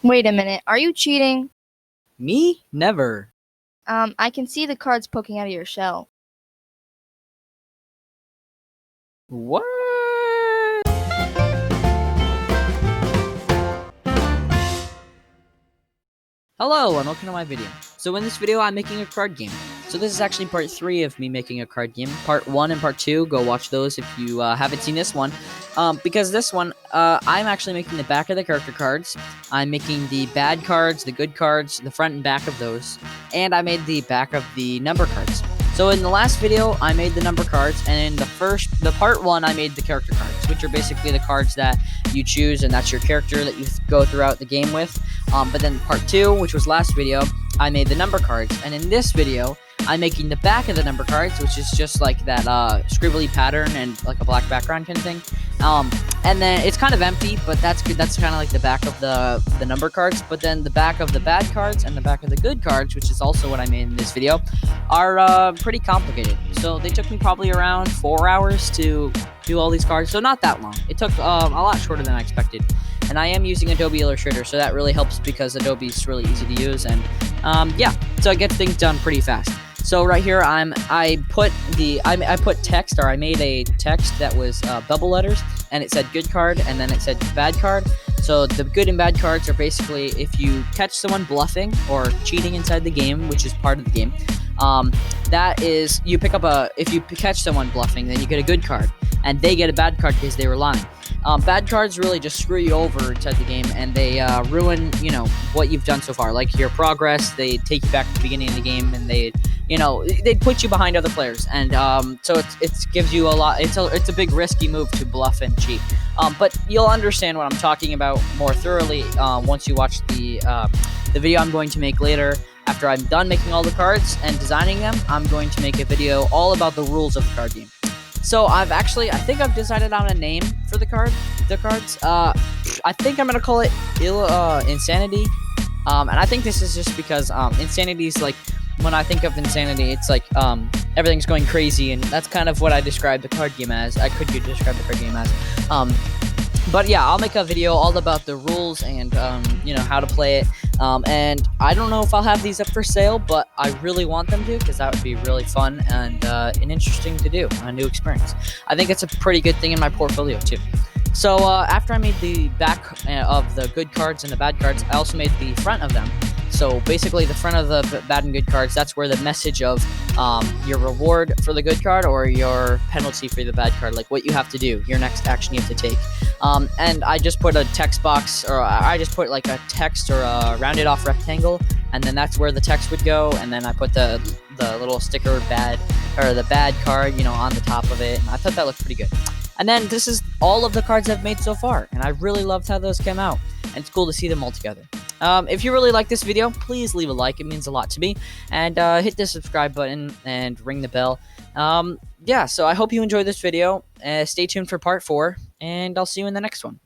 Wait a minute, are you cheating? Me? Never. I can see the cards poking out of your shell. What? Hello and welcome to my video. So in this video I'm making a card game. So this is actually part 3 of me making a card game. Part 1 and part 2, go watch those if you haven't seen this one. Because this one, I'm actually making the back of the character cards. I'm making the bad cards, the good cards, the front and back of those. And I made the back of the number cards. So in the last video, I made the number cards, and in the part 1, I made the character cards, which are basically the cards that you choose, and that's your character that you go throughout the game with. But then part 2, which was last video, I made the number cards, and in this video, I'm making the back of the number cards, which is just like that scribbly pattern and like a black background kind of thing. And then it's kind of empty, but that's good. That's kind of like the back of the number cards. But then the back of the bad cards and the back of the good cards, which is also what I made in this video, are pretty complicated. So they took me probably around 4 hours to do all these cards. So not that long. It took a lot shorter than I expected. And I am using Adobe Illustrator, so that really helps because Adobe is really easy to use. And yeah, so it gets things done pretty fast. So right here, I put text, or I made a text that was bubble letters, and it said good card, and then it said bad card. So the good and bad cards are basically if you catch someone bluffing or cheating inside the game, which is part of the game. That is, you pick up if you catch someone bluffing, then you get a good card, and they get a bad card because they were lying. Bad cards really just screw you over inside the game, and they ruin, what you've done so far, like your progress. They take you back to the beginning of the game, and they'd put you behind other players, and so it gives you a lot. It's a big risky move to bluff and cheat. But you'll understand what I'm talking about more thoroughly once you watch the video I'm going to make later. After I'm done making all the cards and designing them, I'm going to make a video all about the rules of the card game. So I think I've decided on a name for the cards. I think I'm gonna call it Insanity. And I think this is just because Insanity is like, when I think of Insanity, it's like everything's going crazy, and that's kind of what I describe the card game as. I could describe the card game as. But yeah, I'll make a video all about the rules and how to play it. And I don't know if I'll have these up for sale, but I really want them to, because that would be really fun and interesting to do, a new experience. I think it's a pretty good thing in my portfolio too. So after I made the back of the good cards and the bad cards, I also made the front of them. So basically the front of the bad and good cards, that's where the message of your reward for the good card or your penalty for the bad card, like what you have to do, your next action you have to take. And I just put a text box, or I just put like a text or a rounded off rectangle, and then that's where the text would go, and then I put the little sticker the bad card, on the top of it, and I thought that looked pretty good. And then this is all of the cards I've made so far, and I really loved how those came out, and it's cool to see them all together. If you really like this video, please leave a like. It means a lot to me. And hit the subscribe button and ring the bell. Yeah, so I hope you enjoyed this video. Stay tuned for part 4, and I'll see you in the next one.